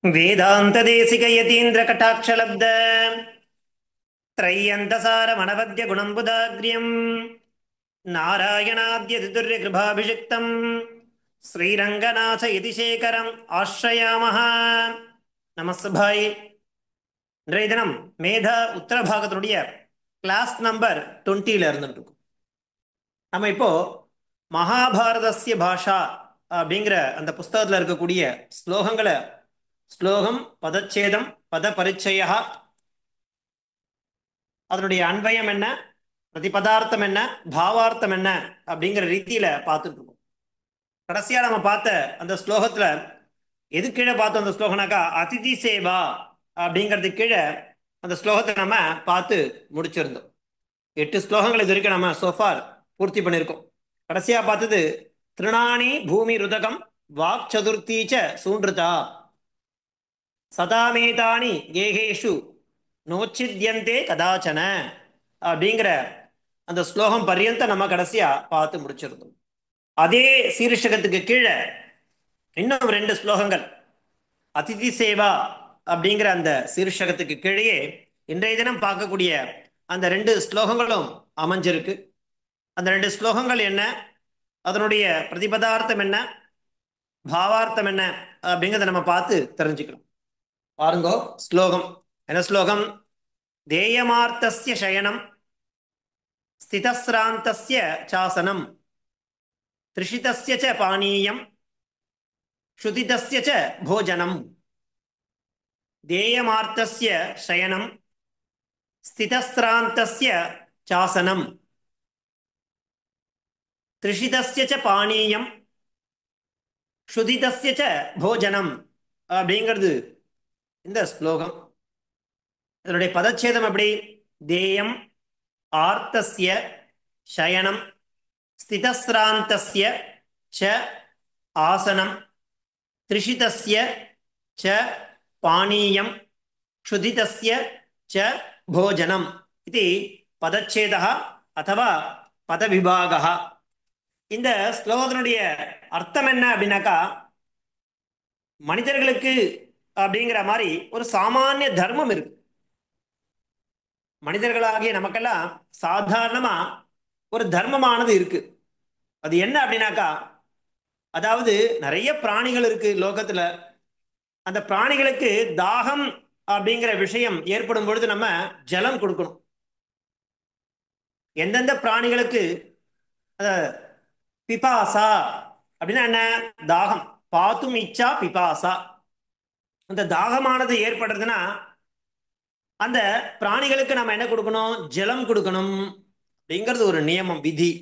वेदांतदेशिक यतीन्द्र कटाक्षलब्ध त्रय्यन्तसार मनवद्य गुणम्बुदाग्र्यम् नारायणाद्य कृपाभिषिक्तम् श्रीरङ्गनाथ यतिशेखरम् आश्रयामः. நமஸ்பாய். இன்றைய தினம் மேதா உத்தர பாகத்தினுடைய class number 20ல இருந்துட்டு நம்ம இப்போ மகாபாரதஸ்ய பாஷா அப்படிங்கிற அந்த புஸ்தகத்தில் இருக்கக்கூடிய ஸ்லோகங்களை ஸ்லோகம் பதச்சேதம் பத பரிச்சய அதனுடைய அன்வயம் என்ன, பிரதிபதார்த்தம் என்ன, பாவார்த்தம் என்ன அப்படிங்கிற ரீதியில பார்த்துட்டு இருக்கோம். கடைசியா நம்ம பார்த்த அந்த ஸ்லோகத்துல எது கீழே பார்த்தோம்? அந்த ஸ்லோகனாக்கா அதிதி சேவா அப்படிங்கிறது கீழே அந்த ஸ்லோகத்தை நம்ம பார்த்து முடிச்சிருந்தோம். 8 ஸ்லோகங்கள் இது வரைக்கும் நம்ம சோஃபார் பூர்த்தி பண்ணியிருக்கோம். கடைசியா பார்த்தது திருணாணி பூமி ருதகம் வாக் சதுர்த்தீச்ச சூன்றுதா சதாமேதானி கேகேஷு நோச்சித்யந்தே கதாச்சன அப்படிங்கிற அந்த ஸ்லோகம் பர்யந்த நம்ம கடைசியா பார்த்து முடிச்சிருந்தோம். அதே சீர்ஷகத்துக்கு கீழே இன்னும் 2 ஸ்லோகங்கள் அதிதி சேவா அப்படிங்கிற அந்த சீர்ஷகத்துக்கு கீழே இன்றைய தினம் பார்க்கக்கூடிய அந்த 2 ஸ்லோகங்களும் அமைஞ்சிருக்கு. அந்த 2 ஸ்லோகங்கள் என்ன, அதனுடைய பிரதிபதார்த்தம் என்ன, பாவார்த்தம் என்ன அப்படிங்கிறத நம்ம பார்த்து தெரிஞ்சுக்கலாம். பாருங்கோ ஸ்லோகம். என்ன ஸ்லோகம்? தேயமார்த்தஸ்ய சயனம் ஸ்திதஸ்ராந்தஸ்ய சாசனம் த்ரிஷிதஸ்ய ச பானீயம் ஸ்ருதிதஸ்ய ச போஜனம். தேயமார்த்தஸ்ய சயனம் ஸ்திதஸ்ராந்தஸ்ய சாசனம் த்ரிஷிதஸ்ய ச பானீயம் ஸ்ருதிதஸ்ய ச போஜனம் அப்படிங்கிறது இந்த ஸ்லோகம். இதனுடைய பதச்சேதம் எப்படி? தேயம் ஆர்த்தஸ்ய சயனம் ஸ்திதஸ்ராந்தஸ்ய ச ஆசனம் த்ரிஷிதஸ்ய ச பானீயம் க்ஷுதிதஸ்ய ச போஜனம் இது பதச்சேதः அथवा பதவிபாகः. இந்த ஸ்லோகத்தினுடைய அர்த்தம் என்ன அப்படின்னாக்கா, மனிதர்களுக்கு அப்படிங்கிற மாதிரி ஒரு சாமானிய தர்மம் இருக்கு. மனிதர்களாகிய நமக்கெல்லாம் சாதாரணமா ஒரு தர்மமானது இருக்கு. அது என்ன அப்படின்னாக்கா, அதாவது நிறைய பிராணிகள் இருக்கு லோகத்துல. அந்த பிராணிகளுக்கு தாகம் அப்படிங்கிற விஷயம் ஏற்படும் பொழுது நம்ம ஜலம் கொடுக்கணும். எந்தெந்த பிராணிகளுக்கு பிபாசா அப்படின்னா என்ன? தாகம். பாத்தும் இச்சா பிபாசா. அந்த தாகமானது ஏற்படுறதுன்னா அந்த பிராணிகளுக்கு நம்ம என்ன கொடுக்கணும்? ஜலம் கொடுக்கணும் அப்படிங்கிறது ஒரு நியமம், விதி.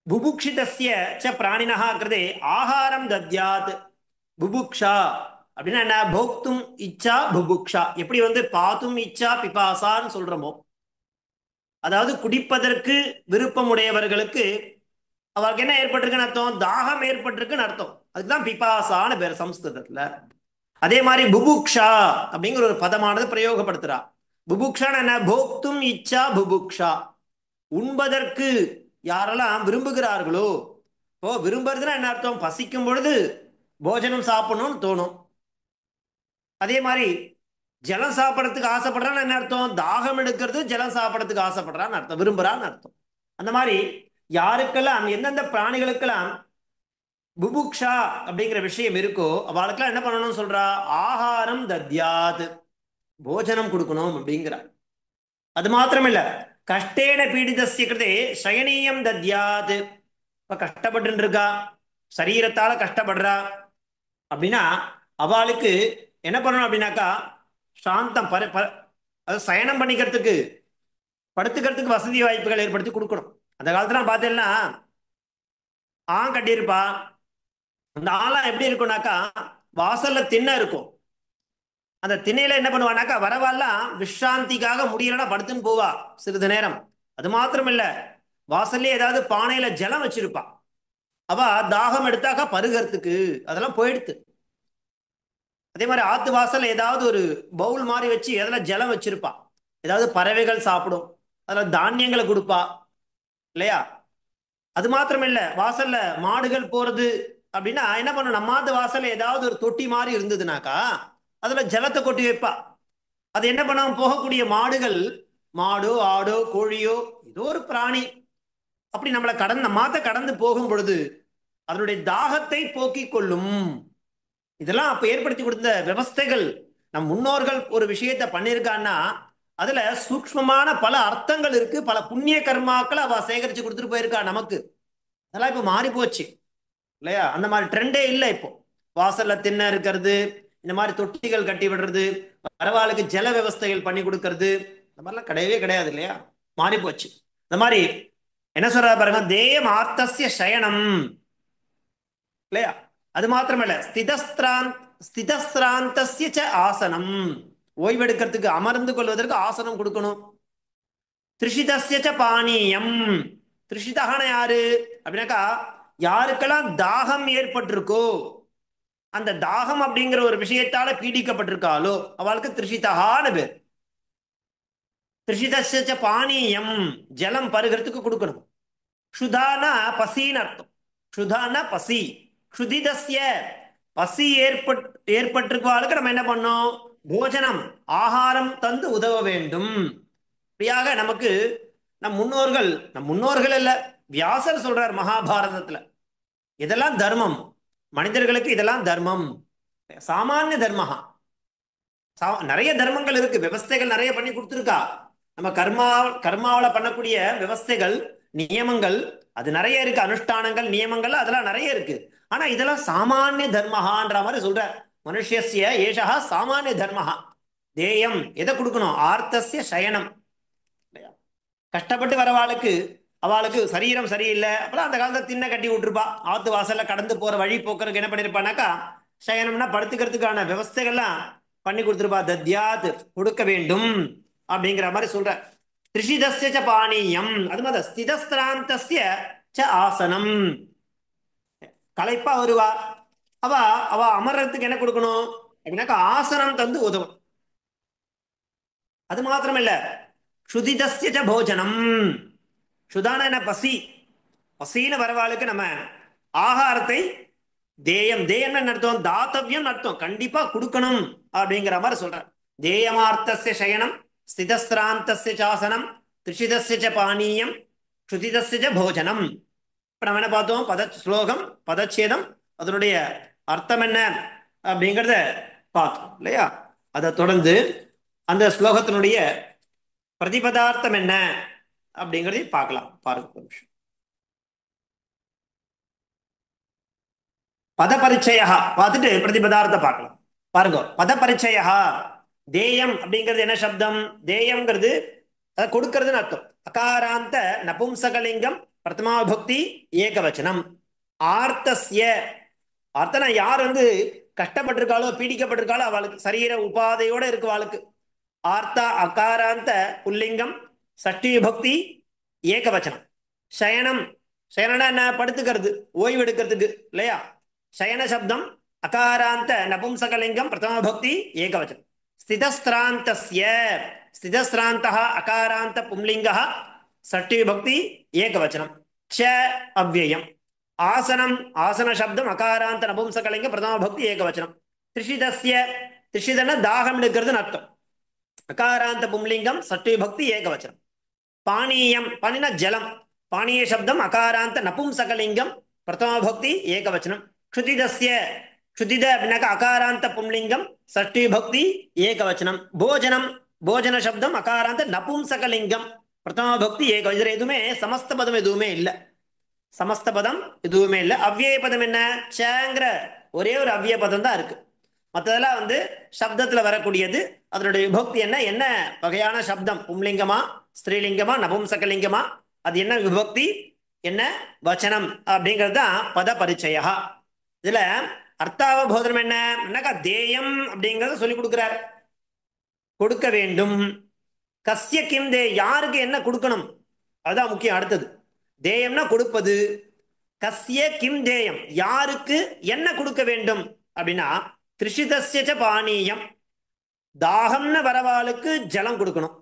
புபுக்ஷிதஸ்ய ச பிராணினஹ கிருதே ஆகாரம் தத்யாத். புபுக்ஷா அப்படின்னா என்ன? போக்தும் இச்சா புபுக்ஷா. எப்படி பாத்தும் இச்சா பிபாசான்னு சொல்றோமோ, அதாவது குடிப்பதற்கு விருப்பம் உடையவர்களுக்கு அவருக்கு என்ன ஏற்பட்டிருக்குன்னு அர்த்தம்? தாகம் ஏற்பட்டிருக்குன்னு அர்த்தம். அதுதான் பிபாசான்னு பேர் சம்ஸ்கிருதத்துல. அதே மாதிரி புபுக்ஷா அப்படிங்கிற ஒரு பதமானது பிரயோகப்படுத்துறா. புபுக்ஷான்னு என்ன? போக்தும் இச்சா புபுக்ஷா. உண்பதற்கு யாரெல்லாம் விரும்புகிறார்களோ, இப்போ விரும்புறதுன்னா என்ன அர்த்தம்? பசிக்கும் பொழுது போஜனம் சாப்பிடணும்னு தோணும். அதே மாதிரி ஜலம் சாப்பிட்றதுக்கு ஆசைப்படுறான்னு என்ன அர்த்தம்? தாகம் எடுக்கிறது ஜலம் சாப்பிட்றதுக்கு ஆசைப்படுறான்னு அர்த்தம், விரும்புறான்னு அர்த்தம். அந்த மாதிரி யாருக்கெல்லாம் எந்தெந்த பிராணிகளுக்கெல்லாம் புபுக்ஷா அப்படிங்கிற விஷயம் இருக்கோ அவளுக்கெல்லாம் என்ன பண்ணணும்னு சொல்றா? ஆகாரம் தத்யாத், போஜனம் கொடுக்கணும் அப்படிங்கிறா. அது மாத்திரம் இல்ல, கஷ்டேன பீடிதஸ்ய கிருதே சயனீயம் தத்யாத். இப்ப கஷ்டப்பட்டு இருக்கா, சரீரத்தால கஷ்டப்படுறா அப்படின்னா அவளுக்கு என்ன பண்ணணும் அப்படின்னாக்கா, சாந்தம் அது சயனம் பண்ணிக்கிறதுக்கு, படுத்துக்கிறதுக்கு வசதி வாய்ப்புகள் ஏற்படுத்தி கொடுக்கணும். அந்த காலத்துல பார்த்தேன்னா கட்டியிருப்பா. அந்த ஆளா எப்படி இருக்கும்னாக்கா, வாசல்ல திண்ணை இருக்கும். அந்த திண்ணையில என்ன பண்ணுவானாக்கா, வரவாலாம் விஷ்ராந்திக்காக முடியலன்னா படுத்துன்னு போவா சிறிது நேரம். அது மாத்திரம் இல்ல, வாசல்லே ஏதாவது பானையில ஜலம் வச்சிருப்பா. அவ தாகம் எடுத்தாக்கா பருகிறதுக்கு அதெல்லாம் போயிடுத்து. அதே மாதிரி ஆத்து வாசல் ஏதாவது ஒரு பவுல் மாதிரி வச்சு அதில் ஜலம் வச்சிருப்பா. ஏதாவது பறவைகள் சாப்பிடும், அதில் தானியங்களை கொடுப்பா இல்லையா? அது மாத்திரம் இல்ல, வாசல்ல மாடுகள் போறது அப்படின்னா என்ன பண்ணும், நம்மாது வாசல்ல ஏதாவது ஒரு தொட்டி மாதிரி இருந்ததுனாக்கா அதுல ஜலத்தை கொட்டி வைப்பா. அது என்ன பண்ணும், போகக்கூடிய மாடுகள், மாடோ ஆடோ கோழியோ ஏதோ ஒரு பிராணி அப்படி நம்மளை கடந்து, நம்ம மாத்த கடந்து போகும் பொழுது அதனுடைய தாகத்தை போக்கிக் கொள்ளும். இதெல்லாம் அப்ப ஏற்படுத்தி கொடுத்த விவஸ்தைகள். நம் முன்னோர்கள் ஒரு விஷயத்தை பண்ணியிருக்கான்னா அதுல சூக்ஷ்மமான பல அர்த்தங்கள் இருக்கு, பல புண்ணிய கர்மாக்களை அவ சேகரிச்சு கொடுத்துட்டு போயிருக்கா நமக்கு. அதெல்லாம் இப்ப மாறி போச்சு இல்லையா? அந்த மாதிரி ட்ரெண்டே இல்லை இப்போ. வாசல்ல திண்ணை இருக்கிறது, இந்த மாதிரி தொட்டிகள் கட்டி விடுறது, பரவாயில்லைக்கு ஜல விவஸ்தைகள் பண்ணி கொடுக்கறது, இந்த மாதிரிலாம் கிடையவே கிடையாது இல்லையா? மாறி போச்சு. இந்த மாதிரி என்ன சொல்ற பாருங்க, தேயம் ஆர்த்தசிய சயனம் இல்லையா? அது மாத்திரமல்ல, ஸ்திதஸ்திராந்தஸ்ய ச ஆசனம், ஓய்வெடுக்கிறதுக்கு அமர்ந்து கொள்வதற்கு ஆசனம் கொடுக்கணும். திரிஷிதஸ்ய ச பானீயம், திரிஷிதகான யாரு அப்படின்னாக்கா யாருக்கெல்லாம் தாகம் ஏற்பட்டிருக்கோ, அந்த தாகம் அப்படிங்கிற ஒரு விஷயத்தால பீடிக்கப்பட்டிருக்காளோ அவளுக்கு திரிஷிதகான பேர். திரிஷிதஸ்ய ச பானீயம், ஜலம் பருகிறதுக்கு கொடுக்கணும். க்ஷுதானா பசின்னு அர்த்தம். க்ஷுதானா பசி. க்ஷுதிதஸ்ய, பசி ஏற்பட்டிருக்கவாளுக்கு நம்ம என்ன பண்ணோம், போஜனம் ஆகாரம் தந்து உதவ வேண்டும். இப்படியாக நமக்கு நம் முன்னோர்கள் அல்ல, வியாசர் சொல்றார் மகாபாரதத்துல இதெல்லாம் தர்மம், மனிதர்களுக்கு இதெல்லாம் தர்மம், சாமானிய தர்மஹா. நிறைய தர்மங்கள் இருக்கு, விவஸ்தைகள் நிறைய பண்ணி கொடுத்துருக்கா. நம்ம கர்மாவில பண்ணக்கூடிய விவஸ்தைகள், நியமங்கள் அது நிறைய இருக்கு, அனுஷ்டானங்கள் நியமங்கள் அதெல்லாம் நிறைய இருக்கு. ஆனா இதெல்லாம் சாமானிய தர்மஹான்ற மாதிரி சொல்ற. மனுஷிய ஏஷா சாமானிய தர்மஹா. தேயம் எதை கொடுக்கணும், ஆர்த்தசிய சயனம். கஷ்டப்பட்டு வரவாளுக்கு, அவளுக்கு சரீரம் சரியில்லை, அப்பெல்லாம் அந்த காலத்துல திண்ணை கட்டி விட்டுருப்பா. ஆத்து வாசல்ல கடந்து போற வழி போக்குறதுக்கு என்ன பண்ணிருப்பானாக்கா சயனம்னா படுத்துக்கிறதுக்கான விவஸ்தைகள்லாம் பண்ணி கொடுத்துருப்பா. தத்யாத் கொடுக்க வேண்டும் அப்படிங்கிற மாதிரி சொல்ற. திரிஷிதஸ்ய ச பானீயம், அது மாதிரி ஸ்திதஸ்திராந்தஸ்ய ச ஆசனம். களைப்பா வருவா, அவ அவ அமர்றதுக்கு என்ன கொடுக்கணும் அப்படின்னாக்கா ஆசனம் தந்து உதவும். அது மாத்திரம் இல்ல, க்ஷுதிதஸ்ய ச போஜனம். க்ஷுதான என்ன, பசி. பசின்னு வரவாளுக்கு நம்ம ஆகாரத்தை தேயம், தேயம் அர்த்தம் தாத்தவியம் அர்த்தம், கண்டிப்பா கொடுக்கணும் அப்படிங்கிற மாதிரி சொல்ற. தேயமார்த்தஸ்ய சயனம், ஸ்திதஸ்திராந்தஸ்ய சாசனம், திரிஷிதஸ்ய ச பானீயம், க்ஷுதிதஸ்ய ச போஜனம். இப்ப நம்ம என்ன பார்த்தோம், ஸ்லோகம் பதச்சேதம் அதனுடைய அர்த்தம் என்ன அப்படிங்கிறத பார்த்தோம் இல்லையா? அதை தொடர்ந்து அந்த ஸ்லோகத்தினுடைய பிரதிபதார்த்தம் என்ன அப்படிங்கிறதையும் பார்க்கலாம். பாருங்க, பத பரிச்சய பார்த்துட்டு பிரதிபதார்த்த பார்க்கலாம். பாருங்க, பத பரிச்சய. தேயம் அப்படிங்கிறது என்ன சப்தம், தேயம்ங்கிறது அதை கொடுக்கறதுன்னு அர்த்தம். அகாராந்த நபும்சகலிங்கம் பிரதமாபக்தி ஏகவச்சனம். ஆர்த்தஸ்ய, அர்த்தனா யார் கஷ்டப்பட்டிருக்காளோ பீடிக்கப்பட்டிருக்காளோ அவளுக்கு, சரீர உபாதையோட இருக்கு அவளுக்கு. ஆர்த்தா அகாராந்த புல்லிங்கம், சஷ்டி விபக்தி ஏகவச்சனம். சயனம், சயனனா என்ன, படுத்துக்கிறது, ஓய்வு எடுக்கிறதுக்கு இல்லையா? சயன சப்தம் அகாராந்த நபும்சகலிங்கம் பிரதமபக்தி ஏகவச்சனம். ஸ்திதஸ்திராந்தஸ்ய, ஸ்திதஸ்திராந்தः அகாராந்த பும்லிங்கः சஷ்டி விபக்தி ஏகவச்சனம். ச அவ்யயம். ஆசனம், ஆசன சப்தம் அகாராந்த நபும்சகலிங்கம் பிரதமபக்தி ஏகவச்சனம். திரிஷிதஸ்ய, திரிஷிதன தாகம் எடுக்கிறதுன்னு அர்த்தம். அகாராந்த பும்லிங்கம் சஷ்டி விபக்தி ஏகவச்சனம். பானீயம், பானினா ஜலம், பானீய சப்தம் அகாராந்த நபும்சகலிங்கம் பிரதமபக்தி ஏகவச்சனம். க்ஷுதிதஸ்ய, க்ஷுதித அப்படின்னாக்கா அகாராந்த பும்லிங்கம் சஷ்டி விபக்தி ஏகவச்சனம். போஜனம், போஜன சப்தம் அகாராந்த நபும்சகலிங்கம் பிரதமபக்தி ஏகவச்சனம். இதுல எதுவுமே சமஸ்த பதம் எதுவுமே இல்லை, சமஸ்த பதம் எதுவுமே இல்லை. அவ்விய பதம் என்ன, சேங்கிற ஒரே ஒரு அவ்விய பதம் தான் இருக்கு. மற்றதெல்லாம் சப்தத்துல வரக்கூடியது. அதனுடைய விபக்தி என்ன, என்ன வகையான சப்தம், பும்லிங்கமா ஸ்திரீலிங்கமா நபும்சகலிங்கமா, அது என்ன விபக்தி, என்ன வச்சனம் அப்படிங்கிறது தான் பத பரிச்சய. இதுல அர்த்தாவபோதனம் என்னக்கா, தேயம் அப்படிங்கறத சொல்லி கொடுக்கிறார், கொடுக்க வேண்டும். கஸ்ய கிம் தே, யாருக்கு என்ன கொடுக்கணும், அதுதான் முக்கியம். அடுத்தது தேயம்னா கொடுப்பது. கஸ்ய கிம் தேயம், யாருக்கு என்ன கொடுக்க வேண்டும் அப்படின்னா, திரிஷிதஸ்ய ச பானீயம், தாகம்னு வரவாளுக்கு ஜலம் கொடுக்கணும்.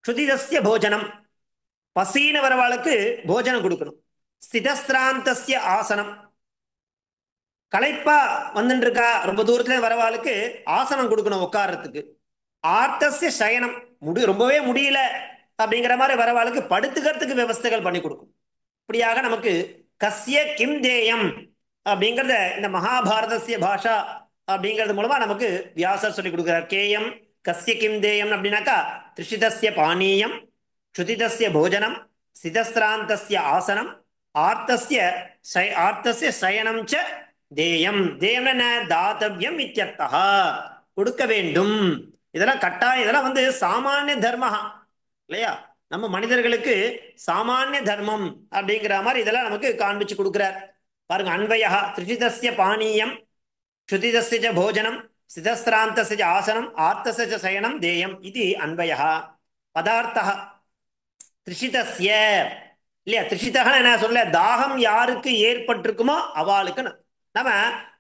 க்ஷுதிதஸ்ய போஜனம், பசீன வரவாளுக்கு போஜனம் கொடுக்கணும். ஸ்திதஸ்திராந்தஸ்ய ஆசனம், களைப்பா வந்துட்டு இருக்கா, ரொம்ப தூரத்துல வரவாளுக்கு ஆசனம் கொடுக்கணும் உட்கார்றதுக்கு. ஆர்த்தசிய சயனம், ரொம்பவே முடியல அப்படிங்கிற மாதிரி வரவாளுக்கு படுத்துக்கிறதுக்கு விவஸ்தைகள் பண்ணி கொடுக்கும். இப்படியாக நமக்கு கஸ்ய கிம் தேயம் அப்படிங்கிறத இந்த மகாபாரதசிய பாஷா அப்படிங்கிறது மூலமா நமக்கு வியாசர் சொல்லி கொடுக்கிறார். கேயம் கஸ்ய கிம் தேயம் அப்படின்னாக்கா திரிஷிதஸ்ய பானீயம், சுதிதஸ்ய போஜனம், சிதஸ்திராந்தஸ்ய ஆசனம், ஆர்த்தஸ்ய ஆர்த்தஸ்ய சயனம் ச தேயம். தேயம் என்ன? தாத்தவியம் இத்தியர்த்தா, கொடுக்க வேண்டும். இதெல்லாம் கட்டாயம், இதெல்லாம் வந்து சாமானிய தர்மஹா இல்லையா? நம்ம மனிதர்களுக்கு சாமானிய தர்மம் அப்படிங்கிற மாதிரி இதெல்லாம் நமக்கு காண்பிச்சு கொடுக்கிறார். பாருங்க, அன்வயா திரிஷிதஸ்ய பானீயம், சுதிதஸ்ய ச போஜனம், சிதஸ்திராந்தஸ்ய ச ஆசனம், ஆர்த்தஸ்ய ச சயனம் தேயம் இது அன்வயா. பதார்த்தா திரிஷிதஸ்ய இல்லையா? திரிஷிதா என்ன சொல்ல, தாகம் யாருக்கு ஏற்பட்டிருக்குமோ அவளுக்கு நம்ம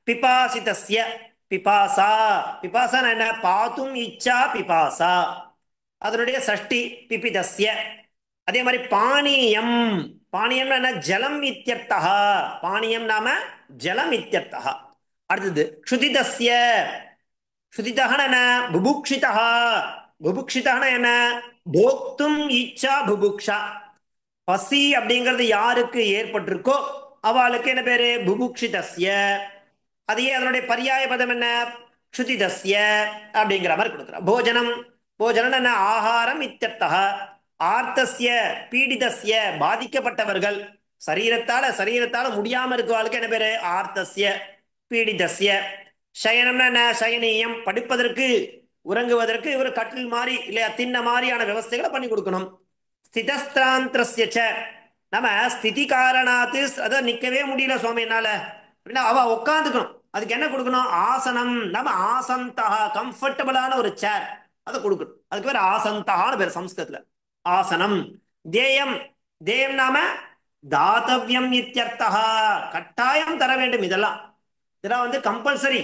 பிபாசிதஸ்ய, பிபாசா, பிபாசா என்ன? பாத்தும் இச்சா பிபாசா, அதனுடைய சஷ்டி பிபிதஸ்ய. அதே மாதிரி பானீயம், பானீயம் என்ன? ஜலம் இத்தியர்த்தா, பானீயம் நாம ஜலம் இத்தியர்த்தா. அடுத்தது க்ஷுதிதஸ்ய, க்ஷுதிதஹன என்ன? புபுக்ஷிதா, புபுக்ஷிதஹன என்ன? போக்தும் இச்சா புபுக்ஷா. பசி அப்படிங்கிறது யாருக்கு ஏற்பட்டிருக்கோ அவளுக்கு என்ன பேரு? புபுக்ஷிதஸ்ய. அதையே அதனுடைய பரியாய பதம் என்ன? க்ஷுதிதஸ்ய அப்படிங்கிற மாதிரி கொடுக்குறா. போஜனம், போஜனம் என்ன? ஆகாரம் இத்தியர்த்தா. ஆர்த்தஸ்ய பீடிதஸ்ய, பாதிக்கப்பட்டவர்கள், சரீரத்தால முடியாம இருக்கவாளுக்கு என்ன பேரு? ஆர்த்தஸ்ய பீடிதஸ்ய. சயனம்னா என்ன? சயனீயம், படுப்பதற்கு உறங்குவதற்கு ஒரு கட்டில் மாதிரி இல்லையா, தின்ன மாதிரியான விவஸ்தைகளை பண்ணி கொடுக்கணும். ஸ்திதஸ்திராந்திரஸ்ய ச, நம்ம ஸ்திதி காரணாத்து, அதை நிக்கவே முடியல சுவாமி என்னால அப்படின்னா அவ உட்காந்துக்கணும். அதுக்கு என்ன கொடுக்கணும்? ஆசனம். நம்ம ஆசந்தா, கம்ஃபர்டபுளான ஒரு சேர் அதை கொடுக்கணும். அதுக்கு பேர் ஆசந்தான்னு பேர் சம்ஸ்கிருதத்துல. ஆசனம். தேயம், தேயம் நாம தாத்தவியம் இத்தியர்த்தா, கட்டாயம் தர வேண்டும். இதெல்லாம் இதெல்லாம் வந்து கம்பல்சரி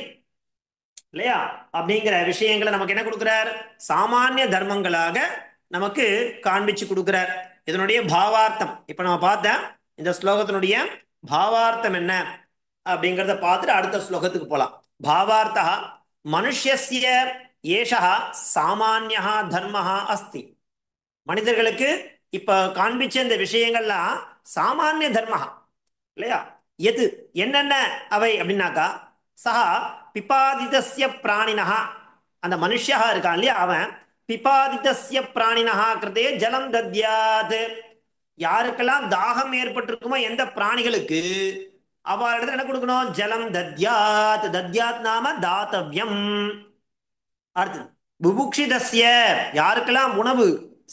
இல்லையா அப்படிங்கிற விஷயங்களை நமக்கு என்ன கொடுக்கிறார்? சாமானிய தர்மங்களாக நமக்கு காண்பிச்சு கொடுக்கிறார். இதனுடைய பாவார்த்தம் இப்ப நம்ம பார்த்த இந்த ஸ்லோகத்தினுடைய பாவார்த்தம் என்ன அப்படிங்கிறத பார்த்துட்டு அடுத்த ஸ்லோகத்துக்கு போலாம். பாவார்த்தா மனுஷ்யஸ்ய ஏஷா சாமானியா தர்மஹா அஸ்தி. மனிதர்களுக்கு இப்ப காண்பிச்ச இந்த விஷயங்கள்லாம் சாமானிய தர்மஹா இல்லையா? எது என்னென்ன அவை அப்படின்னாக்கா, சஹா பிபாதிதஸ்ய பிராணினஹா, அந்த மனுஷா இருக்கான் இல்லையா, அவன் பிபாதிதஸ்ய பிராணினஹா கிருதே ஜலம் தத்யாத். யாருக்கெல்லாம் தாகம் ஏற்பட்டிருக்குமோ எந்த பிராணிகளுக்கு அவளிடத்துல என்ன கொடுக்கணும்? ஜலம் தத்யாத். தத்யாத் நாம தாத்தவ்யம். அடுத்து புபுக்ஷிதஸ்ய, யாருக்கெல்லாம் உணவு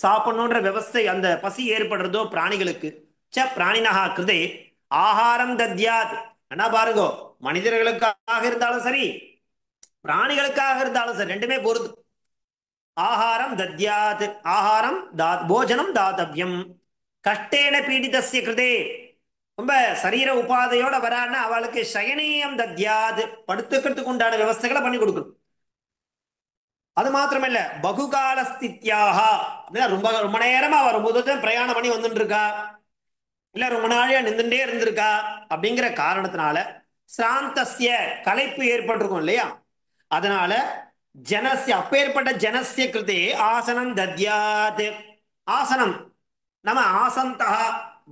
சாப்பிடணுன்ற விவஸ்தை, அந்த பசி ஏற்படுறதோ பிராணிகளுக்கு, ச பிராணினஹா கிருதே ஆகாரம் தத்யாத். என்ன பாருங்க, மனிதர்களுக்காக இருந்தாலும் சரி பிராணிகளுக்காக இருந்தாலும் சரி ரெண்டுமே பொருது. ஆகாரம் தத்யாத், ஆகாரம் போஜனம் தாத்தவ்யம். கஷ்டேன பீடிதஸ்ய கிருதே, ரொம்ப சரீர உபாதையோட வரான்னா அவளுக்கு சயனீயம் தத்யாத், படுத்துக்கிறதுக்கு உண்டான விவஸ்தைகளை பண்ணி கொடுக்கணும். அது மாத்திரமல்ல, பகுகால ஸ்தித்யாக, ரொம்ப ரொம்ப நேரமா அவ ரொம்ப தூரம் பிரயாணம் பண்ணி வந்துட்டு இருக்கா, இல்ல ரொம்ப நாளையா நின்றுட்டே இருந்திருக்கா அப்படிங்கிற காரணத்தினால சிராந்தஸ்ய, களைப்பு ஏற்பட்டிருக்கும் இல்லையா, அதனால ஜனஸ்ய, அப்பேற்பட்ட ஜனஸ்ய கிருதே ஆசனம் தத்யாத். ஆசனம் நம்ம ஆசந்தா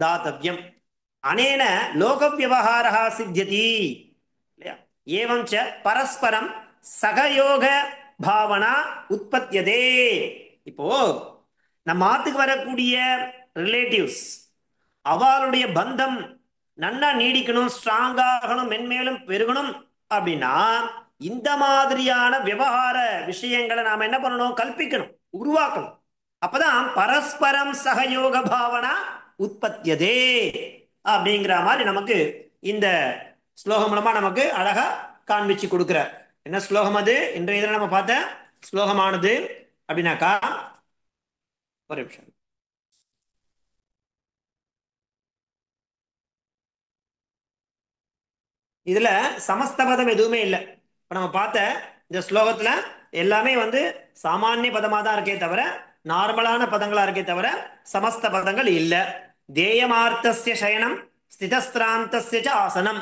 தாத்தவ்யம். அனேன லோக விவகாரா சித்தியதி இல்லையா? ஏவம் ச பரஸ்பரம் சகயோக பாவனா உற்பத்தியதே. இப்போ நம்ம ஆத்துக்கு வரக்கூடிய ரிலேட்டிவ்ஸ், அவளுடைய பந்தம் நன்னா நீடிக்கணும், ஸ்ட்ராங் ஆகணும், மென்மேலும் பெருகணும் அப்படின்னா இந்த மாதிரியான விவகார விஷயங்களை நாம என்ன பண்ணணும்? கல்பிக்கணும், உருவாக்கணும். அப்பதான் பரஸ்பரம் சகயோக பாவனா உற்பத்தியதே அப்படிங்கிற மாதிரி நமக்கு இந்த ஸ்லோகம் மூலமா நமக்கு அழகா காண்பிச்சு கொடுக்கிறார். என்ன ஸ்லோகம் அது? இன்றைய இதில் நம்ம பார்த்த ஸ்லோகமானது அப்படின்னாக்கா, ஒரு நிமிஷம், இதுல சமஸ்த பதம் எதுவுமே இல்லை. இப்ப நம்ம பார்த்த இந்த ஸ்லோகத்துல எல்லாமே வந்து சாமானிய பதமா தான் இருக்கே தவிர, நார்மலான பதங்களா இருக்கே தவிர சமஸ்த பதங்கள் இல்ல. தேயமார்த்தஸ்ய சயனம் ஸ்திதஸ்திராந்தஸ்ய ச ஆசனம்.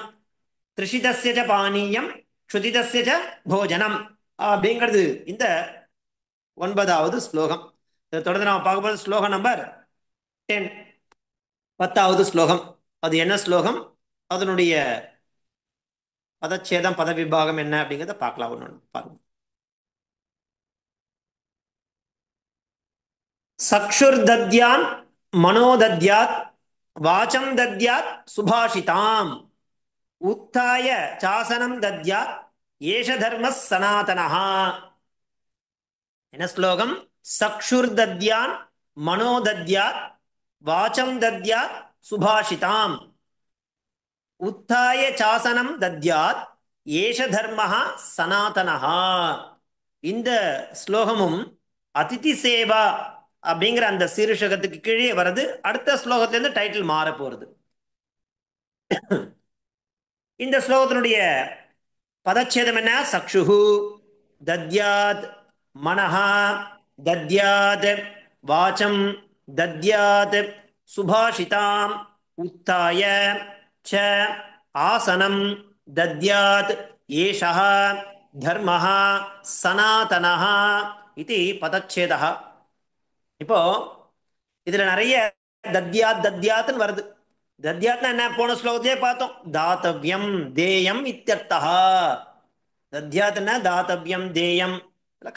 திருஷிதஸ்ய ச பானீயம் க்ஷுதிதஸ்ய ச போஜனம் அப்படிங்கிறது இந்த 9வது ஸ்லோகம். இதை தொடர்ந்து நாம் பார்க்கும்போது ஸ்லோகம் நம்பர் 10, 10வது ஸ்லோகம். அது என்ன ஸ்லோகம், அதனுடைய பதச்சேதம் பத விபாகம் என்ன அப்படிங்கிறத பார்க்கலாம். ஒன்று பாருங்க. சக்ஷுர் தத்யான் மனோதத்யாத் வாச்சம் தத்யாத் சுபாஷிதாம் உத்தாய சாசனம் தத்யாத் ஏஷ தர்ம சனாதனஹா. என்ன ஸ்லோகம்? சக்ஷுர் தத்யான் மனோதத்யாத் வாச்சம் தத்யாத் சுபாஷிதாம் உத்தாய சாசனம் தத்யாத் ஏஷ தர்மஹ சனாதனஹா. இந்த ஸ்லோகமும் அதிதி சேவா அப்படிங்கிற அந்த சீர்ஷகத்துக்கு கீழே வருது. அடுத்த ஸ்லோகத்திலிருந்து டைட்டில் மாற போறது. இந்த ஸ்லோகத்தினுடைய பதச்சேதம் என்ன? சக்ஷுஹு தத்யாத் மனஹா தத்யாத் வாச்சம் தத்யாத் சுபாஷிதாம் உத்தாய ச ஆசனம் தத்யாத் ஏஷஹ தர்மஹ சனாதனஹ இது பதச்சேதः. இப்போ இதுல நிறைய தத்யாத் தத்யாத்னு வருது. தத்யாத்னா என்ன? போன ஸ்லோகத்திலே பார்த்தோம். தாத்தவ்யம் தேயம் இத்யர்த்தः. தத்யாத்னா தாத்தவ்யம் தேயம்,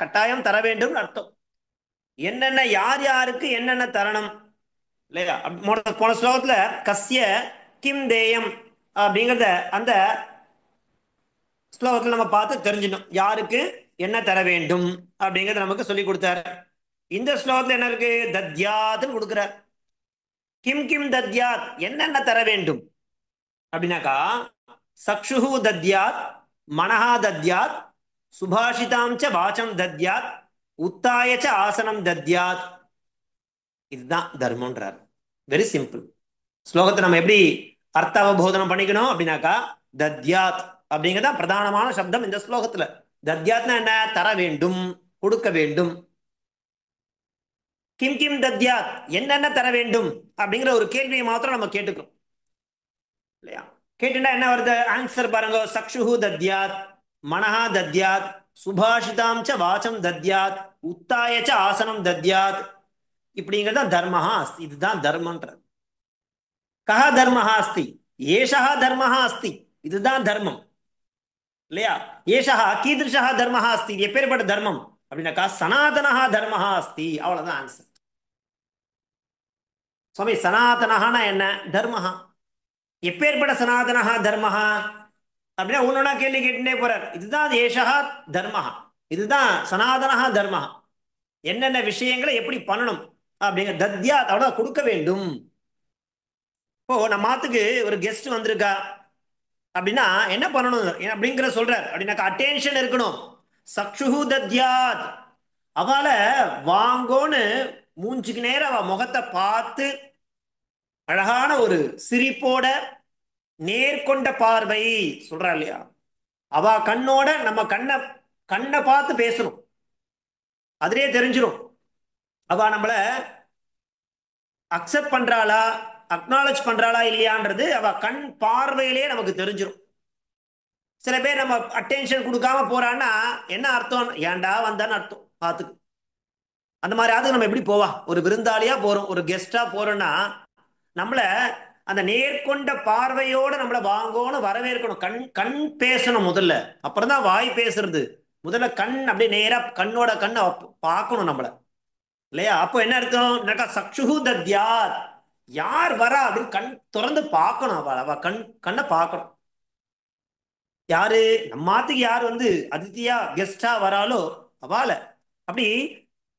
கட்டாயம் தர வேண்டும் அர்த்தம். என்னென்ன யார் யாருக்கு என்னென்ன தரணும் இல்லையா? போன ஸ்லோகத்துல கஸ்ய கிம் தேயம் அப்படிங்கிறத அந்த ஸ்லோகத்தில் நம்ம பார்த்து தெரிஞ்சிடணும் யாருக்கு என்ன தர வேண்டும் அப்படிங்கிறத நமக்கு சொல்லி கொடுத்தாரு. இந்த ஸ்லோகத்தில் என்ன இருக்கு? தத்யாத்னு கொடுக்கிறார். கிம் கிம் தத்யாத், என்னென்ன தர வேண்டும் அப்படின்னாக்கா சக்ஷுஹு தத்யாத் மனஹா தத்யாத் சுபாஷிதாம் ச வாச்சம் தத்யாத் உத்தாய ச ஆசனம் தத்யாத். இதுதான் தர்மம்ன்றார். Very simple. ஸ்லோகத்தை நம்ம எப்படி அர்த்த அவபோதனம் பண்ணிக்கணும் அப்படின்னாக்கா தத்யாத் அப்படிங்கிறதா பிரதானமான சப்தம் இந்த ஸ்லோகத்துல. தத்யாத்னா என்ன? தர வேண்டும், கொடுக்க வேண்டும். கிம் கிம் தத்யாத், என்னென்ன தர வேண்டும் அப்படிங்கிற ஒரு கேள்வியை மாத்திரம் நம்ம கேட்டுக்கிறோம் இல்லையா? கேட்டுட்டா என்ன வருது? ஆன்சர் பாருங்க. சக்ஷுஹு தத்யாத் மனஹா தத்யாத் சுபாஷிதாம் ச வாச்சம் தத்யாத் உத்தாய ச ஆசனம் தத்யாத். இப்படிங்கிறது தான் தர்மஹா அஸ்தி. இதுதான் தர்மன்றது. கஹ தர்மஹா அஸ்தி? ஏஷா தர்மஹா அஸ்தி. இதுதான் தர்மம் இல்லையா? ஏஷா கீதிருஷா தர்மஹா அஸ்தி. எப்பேற்பட்ட தர்மம் அப்படின்னாக்கா சனாதனஹா தர்மஹா அஸ்தி. அவ்வளவுதான் ஆன்சர். சுவாமி சனாதனஹானா என்ன? தர்மஹா. எப்பேற்பட்ட சனாதனஹா தர்மஹா அப்படின்னா ஒன்னொன்னா கேள்வி கேட்டுட்டே போறார். இதுதான் ஏஷா தர்மஹா, இதுதான் சனாதனஹா தர்மஹா. என்னென்ன விஷயங்களை எப்படி பண்ணணும் அப்படிங்கிற தத்யாத், அவ்வளோ கொடுக்க வேண்டும். இப்போ நம்ம மாத்துக்கு ஒரு கெஸ்ட் வந்திருக்கா அப்படின்னா என்ன பண்ணணும் அப்படிங்கிற சொல்றார். அப்படின்னாக்கா அட்டென்ஷன் இருக்கணும். சக்ஷுஹு தத்யாத், அவளை வாங்கோன்னு மூஞ்சுக்கு நேரம் அவ முகத்தை பார்த்து அழகான ஒரு சிரிப்போட நேர்கொண்ட பார்வை சொல்றா இல்லையா? அவ கண்ணோட நம்ம கண்ணை கண்ணை பார்த்து பேசணும். அதுலயே தெரிஞ்சிடும் அவ நம்மள அக்செப்ட் பண்றாளா, அக்னாலஜ் பண்றாளா இல்லையான்றது அவ கண் பார்வையிலேயே நமக்கு தெரிஞ்சிடும். சில பேர் நம்ம அட்டென்ஷன் கொடுக்காம போறான்னா என்ன அர்த்தம்? ஏன்டா வந்தான்னு அர்த்தம். பார்த்துக்கு அந்த மாதிரி அதுக்கு நம்ம எப்படி போவா? ஒரு விருந்தாளியா போறோம், ஒரு கெஸ்டா போறோம்னா நம்மள அந்த நேர்கொண்ட பார்வையோட நம்மள வாங்கோன்னு வரவேற்கணும். கண் கண் பேசணும் முதல்ல, அப்புறம் தான் வாய் பேசுறது. முதல்ல கண் அப்படியே நேரா கண்ணோட கண்ணை பார்க்கணும் நம்மள இல்லையா? அப்போ என்ன அர்த்தம்? சக்ஷுஹு தத்யாத், யார் வரா அப்படின்னு கண் திறந்து பார்க்கணும். அவ கண்ணை பார்க்கணும். யாரு நம்மாத்துக்கு யார் வந்து அதித்தியா கெஸ்டா வராலோ அவள அப்படி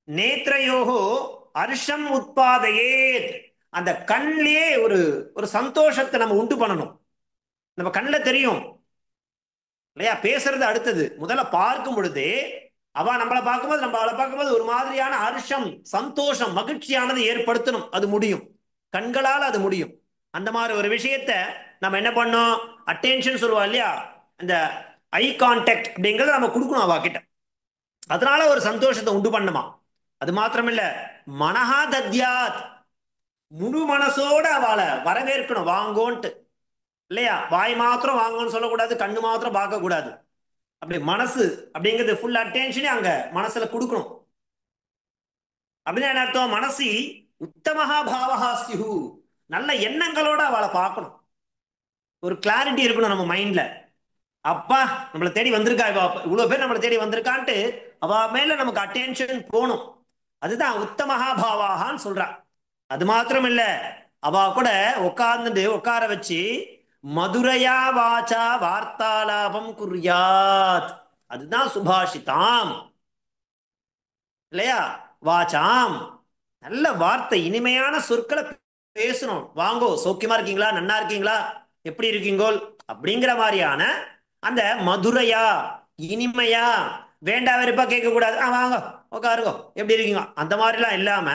நேத்ரயோகோ அர்ஷம் உட்பாதையே, அந்த கண்ணிலே ஒரு ஒரு சந்தோஷத்தை நம்ம உண்டு பண்ணணும். நம்ம கண்ணில் தெரியும் இல்லையா? பேசுறது அடுத்தது. முதல்ல பார்க்கும் பொழுது அவ நம்மளை பார்க்கும்போது நம்ம அவளை பார்க்கும்போது ஒரு மாதிரியான ஹர்ஷம், சந்தோஷம், மகிழ்ச்சியானது ஏற்படுத்தணும். அது முடியும், கண்களால் அது முடியும். அந்த மாதிரி ஒரு விஷயத்த நம்ம என்ன பண்ணோம்? அட்டென்ஷன் சொல்லுவா இல்லையா? அந்த ஐ கான்டாக்ட் அப்படிங்கறத நம்ம கொடுக்கணும் அவ கிட்ட. அதனால ஒரு சந்தோஷத்தை உண்டு பண்ணுமா. அது மாத்திரமில்ல, மனஹா தத்யாத், முழு மனசோட அவளை வரவேற்கணும் வாங்கோன்ட்டு. இல்லையா? வாய் மாத்திரம் வாங்கணும்னு சொல்லக்கூடாது, கண்ணு மாத்திரம் பார்க்க கூடாது. அப்படி மனசு அப்படிங்கிறது ஃபுல் அட்டென்ஷனே அங்க மனசுல கொடுக்கணும். அப்படின்னு என்ன அர்த்தம்? மனசி உத்தமஹா பாவஹா ஸ்யு, நல்ல எண்ணங்களோட அவளை பார்க்கணும். ஒரு கிளாரிட்டி இருக்கணும் நம்ம மைண்ட்ல. அப்பா நம்மளை தேடி வந்திருக்கா, இவ்வளவு பேர் நம்மளை தேடி வந்திருக்கான்ட்டு அவ மேல நமக்கு அட்டென்ஷன் போகணும். அதுதான் உத்தமஹா பாவாகான்னு சொல்றா. அது மாத்திரம் இல்ல, அவ கூட உட்கார வச்சு மதுரையா வாச்சா வார்த்தாலாபம் குறியாத், அதுதான் சுபாஷிதாம். இல்லையா? வாச்சாம், நல்ல வார்த்தை, இனிமையான சொற்களை பேசணும். வாங்கோ, சௌக்கியமா இருக்கீங்களா, நன்னா இருக்கீங்களா, எப்படி இருக்கீங்கோ அப்படிங்கிற மாதிரியான அந்த மதுரையா, இனிமையா, வேண்டா வெறுப்பா கேட்க கூடாது. வாங்க உட்காருங்க, எப்படி இருக்கீங்க, அந்த மாதிரிலாம் இல்லாம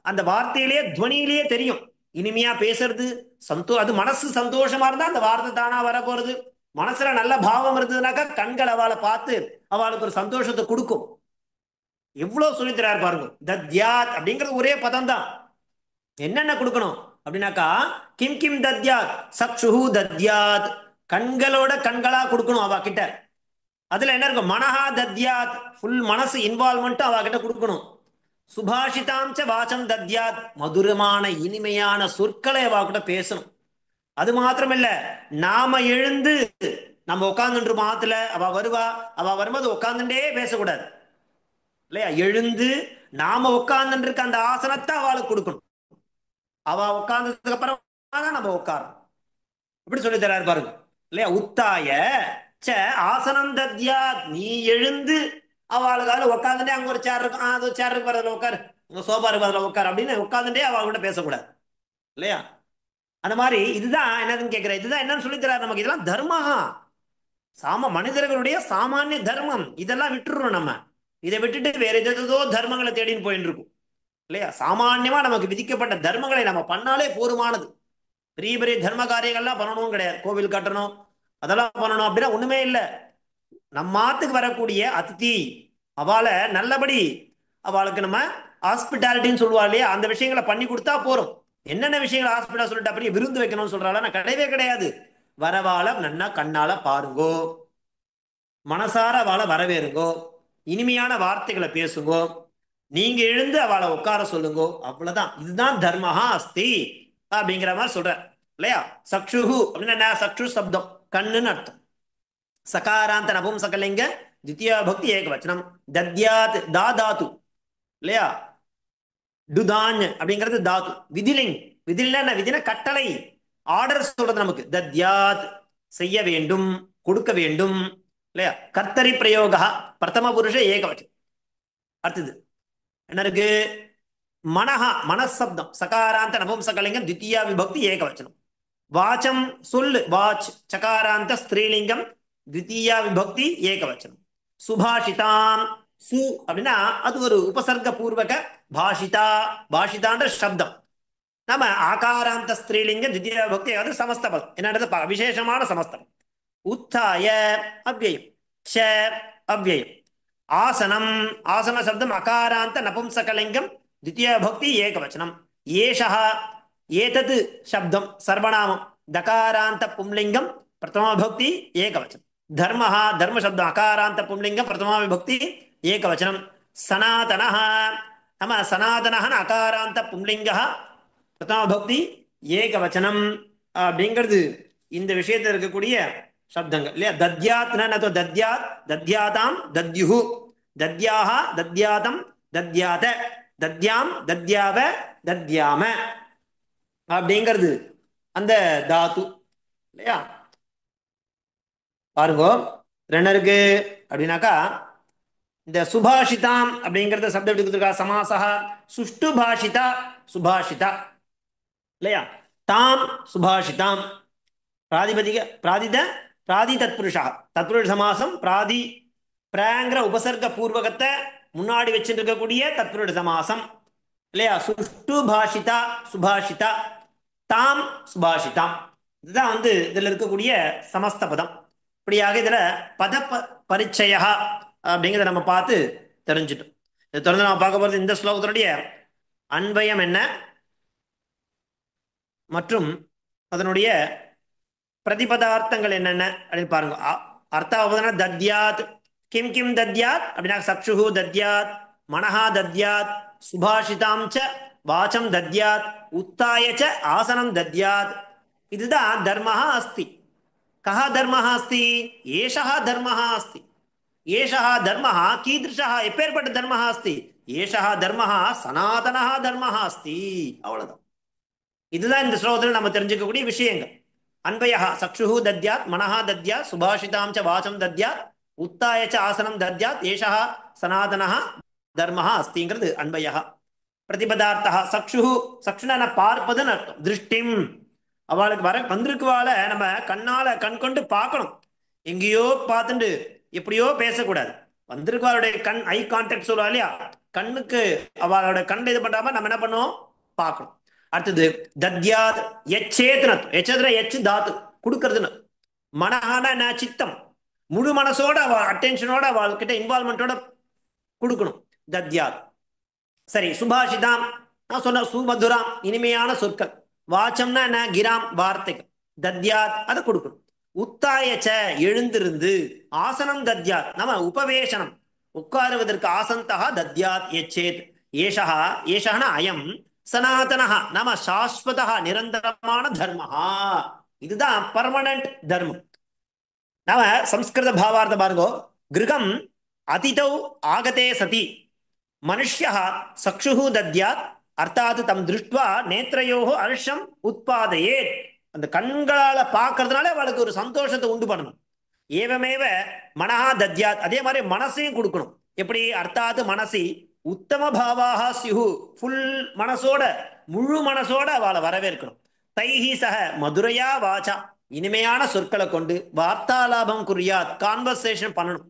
அந்த வார்த்தையிலேயே துவனியிலேயே தெரியும் இனிமையா பேசுறது. அது மனசு சந்தோஷமா இருந்தா அந்த வார்த்தை தானா வர போறது. மனசுல நல்ல பாவம் இருந்ததுனாக்கா கண்கள் அவளை பார்த்து அவளுக்கு ஒரு சந்தோஷத்தை கொடுக்கும். எவ்வளவு சொல்லித்தராரு பாருங்க. தத்யாத் அப்படிங்கிறது ஒரே பதம் தான். என்னென்ன கொடுக்கணும் அப்படின்னாக்கா, கிம் கிம் தத்யாத், சக்ஷுஹு தத்யாத், கண்களோட கண்களா கொடுக்கணும் அவ கிட்ட. அதுல என்ன இருக்கும்? மனஹா தத்யாத், ஃபுல் மனசு இன்வால்மெண்ட் அவ கிட்ட கொடுக்கணும். சுபாஷிதாம்ச வாசம் தத்யாத், மதுரமான இனிமையான சொற்களை அவ கிட்ட பேசணும். அது மாத்திரம் இல்ல, நாம எழுந்து நம்ம உட்கார்ந்துட்டு மாத்துல அவ வருவா, அவ வரும்போது உட்கார்ந்துட்டே பேசக்கூடாது. இல்லையா? எழுந்து நாம உட்கார்ந்து இருக்க அந்த ஆசனத்தை அவளுக்கு கொடுக்கணும். அவ உட்கார்ந்ததுக்கு அப்புறம் தான் நம்ம உட்காரணும். எப்படி சொல்லி தர்றாரு பாருங்க. இல்லையா? உத்தாய ச ஆசனம் தத்யா, நீ எழுந்து அவளுக்காக உட்காந்துட்டே, அங்க ஒரு சேர் இருக்கும், அது ஒரு சேர் இருக்கு அதில் உட்காரு, உங்க சோபா இருக்கு அதில் உட்காரு அப்படின்னு உட்காந்துட்டே அவ கூட பேசக்கூடாது. இல்லையா? அந்த மாதிரி இதுதான் என்னதுன்னு கேட்கிறேன். இதுதான் என்னன்னு சொல்லி தர்றாரு நமக்கு. இதெல்லாம் தர்மஹா, மனிதர்களுடைய சாமானிய தர்மம். இதெல்லாம் விட்டுறோம் நம்ம. இதை விட்டுட்டு வேற ஏதோ தர்மங்களை தேடின்னு போயிட்டு இருக்கும். இல்லையா? சாமான்யமா நமக்கு விதிக்கப்பட்ட தர்மங்களை நம்ம பண்ணாலே போதுமானது. பெரிய பெரிய தர்ம காரியங்கள்லாம் பண்ணணும் கிடையாது. கோவில் கட்டணும், அதெல்லாம் பண்ணணும் அப்படின்னா ஒண்ணுமே இல்லை. நம்ம ஆத்துக்கு வரக்கூடிய அதிதி, அவளை நல்லபடி அவளுக்கு நம்ம ஹாஸ்பிட்டாலிட்டின்னு சொல்லுவா இல்லையா, அந்த விஷயங்களை பண்ணி கொடுத்தா போறோம். என்னென்ன விஷயங்கள் ஹாஸ்பிட்டல் சொல்லிட்டு அப்படியே விருந்து வைக்கணும்னு சொல்றாள், கிடையவே கிடையாது. வரவாள நன்னா கண்ணால பாருங்கோ, மனசார அவளை வரவேறுங்கோ, இனிமையான வார்த்தைகளை பேசுங்கோ, நீங்க எழுந்து அவளை உட்கார சொல்லுங்கோ, அவ்வளவுதான். இதுதான் தர்மஹா அஸ்தி அப்படிங்கிற மாதிரி சொல்ற. இல்லையா? சக்ஷுஹு அப்படின்னா என்ன? சக்ஷு சப்தம் கண்ணுன்னு அர்த்தம். சகாராந்த நபும்சகலிங்க தித்தியா பக்தி ஏகவச்சனம். தத்யாத் தா தாத்து. இல்லையா? டுதாஞ் அப்படிங்கிறது தாத்து. விதிலிங், விதில்னா என்ன? விதின கட்டளை, ஆர்டர் சொல்றது நமக்கு. தத்யாத் செய்ய வேண்டும், கொடுக்க வேண்டும். இல்லையா? கர்த்தரி பிரயோக பிரதம புருஷ ஏகவச்சனம். அடுத்தது என்ன இருக்கு? மனஹா, மனசப்தம் சகாராந்த நபும்சகலிங்கம் தித்தியா விபக்தி ஏகவச்சனம். வாச்சம் சொல்லு, வாச் சகாராந்த ஸ்திரீலிங்கம் தித்தியா விபக்தி ஏகவச்சனம். சுபாஷிதாம், சு அப்படின்னா அது ஒரு உபசர்க பூர்வக, பாஷிதா, பாஷிதான்ற சப்தம். நம்ம ஆகாராந்த ஸ்திரீலிங்க தித்தியா விபக்தி அது சமஸ்தபம். என்னது? விசேஷமான சமஸ்தபம். உத்தாய அவ்யயம், ச அவ்யயம். ஆசனம், ஆசன சப்தம் அகாராந்த நபும்சகலிங்கம் தித்தியா விபக்தி ஏகவச்சனம். ஏஷः, ஏதத் சப்தம் சர்வநாமம் தகாராந்த பும்லிங்கம் பிரதமா விபக்தி ஏகவச்சனம். தர்மः, தர்ம சப்தம் அகாராந்த பும்லிங்கம் பிரதமா விபக்தி ஏகவச்சனம். சனாதனः, நம்ம சனாதனः அகாராந்த பும்லிங்கः பிரதமா விபக்தி ஏகவச்சனம் அப்படிங்கிறது இந்த விஷயத்தில் இருக்கக்கூடிய சப்தங்கள். இல்லையா? தத்யாத்னா தத்யாத், தத்யாதாம், தத்யுஹு, தத்யாஹ, தத்யாதம், தத்யாத, தத்யாம், தத்யாவ, தத்யாம அப்படிங்கிறது அந்த தாத்து. இல்லையா? பாருங்க ரெண்டு இருக்கு அப்படின்னாக்கா, இந்த சுபாஷிதாம் அப்படிங்கறத சப்தம் எப்படி கொடுத்துருக்கா? சமாசா சுஷ்டு பாஷிதா சுபாஷிதா. இல்லையா? தாம் சுபாஷிதாம், பிராதிபதிக பிராதித பிராதி தத்புருஷா, தத்புருஷ சமாசம். பிராதி பிரங்கிற உபசர்க பூர்வகத்தை முன்னாடி வச்சுட்டு இருக்கக்கூடிய தத்புருஷ சமாசம். இல்லையா? சுஷ்டு பாஷிதா சுபாஷிதா, தாம் சுபாஷிதாம். இதுதான் இதுல இருக்கக்கூடிய சமஸ்த பதம். இப்படியாக இதுல பத பரிச்சய அப்படிங்கிறத நம்ம பார்த்து தெரிஞ்சுட்டோம். இதை தொடர்ந்து நம்ம பார்க்க போறது இந்த ஸ்லோகத்தினுடைய அன்வயம் என்ன மற்றும் அதனுடைய பிரதிபதார்த்தங்கள் என்னென்ன அப்படின்னு பாருங்க. அர்த்தாவதான தத்யாத், கிம் கிம் தத்யாத் அப்படின்னா சக்ஷுஹு தத்யாத், மனஹா தத்யாத், சுபாஷிதாம் ச வாச்சம் தத்யாத், உத்தாய ச ஆசனம் தத்யாத். இதுதான் தர்மஹா அஸ்தி. கஹ தர்மஹா அஸ்தி? ஏஷஹ தர்மஹா அஸ்தி. ஏஷஹ தர்மஹா கீதృஷஹ, எப்பேற்பட்ட தர்மஹா அஸ்தி? ஏஷஹ தர்மஹா சனாதனஹ தர்மஹா அஸ்தி. அவ்வளவுதான். இதுதான் இந்த ஸ்லோகத்தில் நம்ம தெரிஞ்சுக்கக்கூடிய விஷயங்கள். அன்பயா சக்ஷுஹு தத்யாத், மனஹா தத்யாத், சுபாஷிதாம் ச வாசம் தத்யாத், உத்தாய ச ஆசனம் தத்யாத், ஏஷா சனாதனஹ தர்மஹா அஸ்திங்கிறது அன்பயா. பிரதிபதார்த்தா சக்ஷுஹு, சக்ஷுனா பார்ப்பதுன்னு அர்த்தம். திருஷ்டிம், அவளுக்கு வந்திருக்குவாள நம்ம கண்ணால கண் கொண்டு பார்க்கணும். எங்கேயோ பார்த்துட்டு எப்படியோ பேசக்கூடாது. வந்திருக்குவாளுடைய கண், ஐ கான்டாக்ட் சொல்லுவா இல்லையா, கண்ணுக்கு அவளோட கண் இது பண்றாம நம்ம என்ன பண்ணுவோம், பார்க்கணும். அடுத்தது தத்யாத், எச்சேத்ன, எச்சேத்ன எச்சு தாத்து, கொடுக்கறதுன்னு. மனஹான சித்தம், முழு மனசோட அவள் அட்டென்ஷனோட அவள்கிட்ட இன்வால்மெண்டோட கொடுக்கணும். தத்யாத். சரி, சுபாஷிதாம் நான் சொன்ன சுமதுராம், இனிமையான சொற்கள். வாச்சம்னா என்ன, கிராம் வார்த்தைகள். தத்யாத் அதை கொடுக்கணும். உத்தாயச்ச எழுந்திருந்து, ஆசனம் தத்யாத் நம்ம உபவேசனம் உட்காருவதற்கு ஆசந்தா தத்யாத் எச்சேத். ஏஷா, ஏஷான அயம் சனாதனஹா நாம சாஸ்வதா நிரந்தரமான தர்மஹா. இதுதான் பர்மனன்ட் தர்மம். நாம சம்ஸ்கிருத பாவார்த்த பாருங்கோ. கிருகம் அதிதௌ ஆகதே சதி மனுஷ்யः சக்ஷுஹு தத்யாத், அர்த்தாத் தம் திருஷ்டுவா நேத்ரயோஹோ ஹர்ஷம் உத்பாதயேத். அந்த கண்களால பார்க்கறதுனால அவளுக்கு ஒரு சந்தோஷத்தை உண்டு பண்ணணும். ஏவமேவ மனஹா தத்யாத், அதே மாதிரி மனசையும் கொடுக்கணும். எப்படி? அர்த்தாத் மனசி உத்தம பாவாக சியு, ஃபுல் மனசோட முழு மனசோட அவளை வரவேற்கணும். தைஹி சக மதுரையா வாச்சா, இனிமையான சொற்களை கொண்டு வார்த்தாலாபம் குறியாத், கான்வர்சேஷன் பண்ணணும்.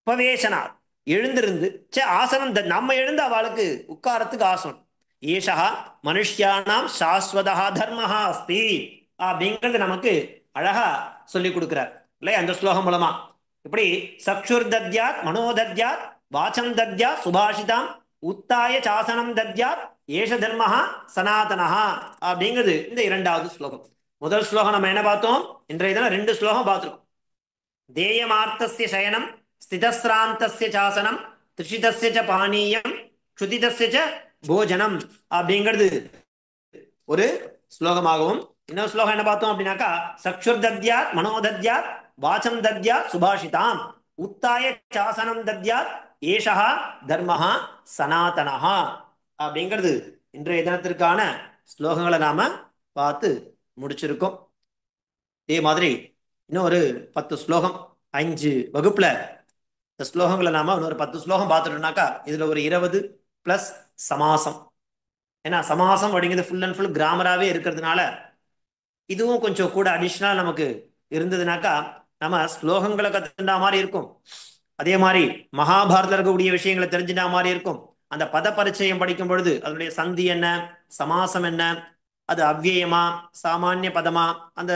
உபவேசனா எழுந்திருந்து, சே ஆசனம் நம்ம எழுந்து அவளுக்கு உட்காரத்துக்கு ஆசனம். ஏஷா மனுஷ்யானாம் சாஸ்வதா தர்மஹா அஸ்தி அப்படிங்கிறது நமக்கு அழகா சொல்லி கொடுக்கிறார் இல்லையா அந்த ஸ்லோகம் மூலமா. இப்படி சக்ஷுர் தத்யாத், மனோதத்யாத், வாச்சம் தத்யாத், சுபாஷிதாம், உத்தாய சாசனம் தத்யாத், ஏஷ தர்மஹா சனாதனஹா அப்படிங்கிறது இந்த இரண்டாவது ஸ்லோகம். முதல் ஸ்லோகம் நம்ம என்ன பார்த்தோம்? இன்றைய தினம் 2 ஸ்லோகம் பார்த்திருக்கோம். தேயமார்த்தஸ்ய சயனம், ஸ்திதஸ்ராந்தஸ்ய சாசனம், திரிஷிதஸ்ய ச பானீயம், க்ஷுதிதஸ்ய ச போஜனம் அப்படிங்கிறது ஒரு ஸ்லோகமாகவும், இன்னொரு ஸ்லோகம் என்ன பார்த்தோம் அப்படின்னாக்கா சக்ஷுர் தத்யாத், மனோதத்யாத், வாச்சம் தத்யாத், சுபாஷிதாம், உத்தாய சாசனம் தத்யாத், ஏஷா தர்மஹா சனாதனஹா அப்படிங்கிறது இன்றைய தினத்திற்கான ஸ்லோகங்களை நாம பார்த்து முடிச்சிருக்கோம். இதே மாதிரி இன்னும் ஒரு 10 ஸ்லோகம் 5 வகுப்புல இந்த ஸ்லோகங்களை நாம இன்னொரு 10 ஸ்லோகம் பார்த்துட்டோம்னாக்கா இதுல ஒரு 20 பிளஸ் சமாசம். ஏன்னா சமாசம் அப்படிங்கிறது ஃபுல் அண்ட் ஃபுல் கிராமராகவே இருக்கிறதுனால இதுவும் கொஞ்சம் கூட அடிஷ்னலா நமக்கு இருந்ததுனாக்கா நம்ம ஸ்லோகங்களை கத்துட்டா மாதிரி இருக்கும். அதே மாதிரி மகாபாரதத்தில் இருக்கக்கூடிய விஷயங்களை தெரிஞ்சுட்டா மாதிரி இருக்கும். அந்த பத பரிச்சயம் படிக்கும் பொழுது அதனுடைய சந்தி என்ன, சமாசம் என்ன, அது அவ்வியமா சாமானிய பதமா, அந்த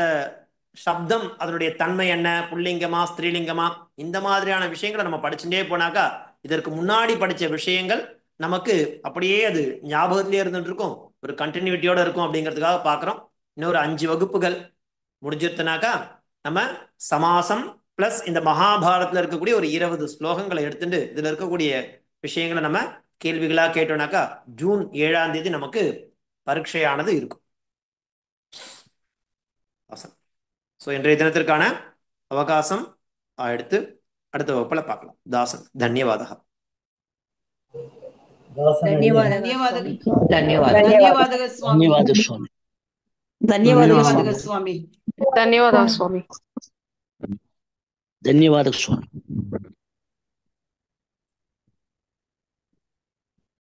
சப்தம் அதனுடைய தன்மை என்ன, புல்லிங்கமா ஸ்திரீலிங்கமா, இந்த மாதிரியான விஷயங்களை நம்ம படிச்சுட்டே போனாக்கா இதற்கு முன்னாடி படிச்ச விஷயங்கள் நமக்கு அப்படியே அது ஞாபகத்திலே இருந்துட்டு இருக்கும், ஒரு கண்டினியூட்டியோட இருக்கும் அப்படிங்கிறதுக்காக பார்க்குறோம். இன்னொரு 5 வகுப்புகள் முடிஞ்சிருத்துனாக்கா நம்ம சமாசம் பிளஸ் இந்த மகாபாரதத்தில் இருக்கக்கூடிய ஒரு 20 ஸ்லோகங்களை எடுத்துட்டு இதுல இருக்கக்கூடிய விஷயங்களை நம்ம கேள்விகளா கேட்டோம்னாக்கா ஜூன் 7ஆம் தேதி நமக்கு பரீட்சையானது இருக்கும். ஸோ இன்றைய தினத்திற்கான அவகாசம் எடுத்து அடுத்த வகுப்புல பார்க்கலாம். தாசன் தன்யவாதா. ಧನ್ಯವಾದ ಸ್ವಾಮಿ.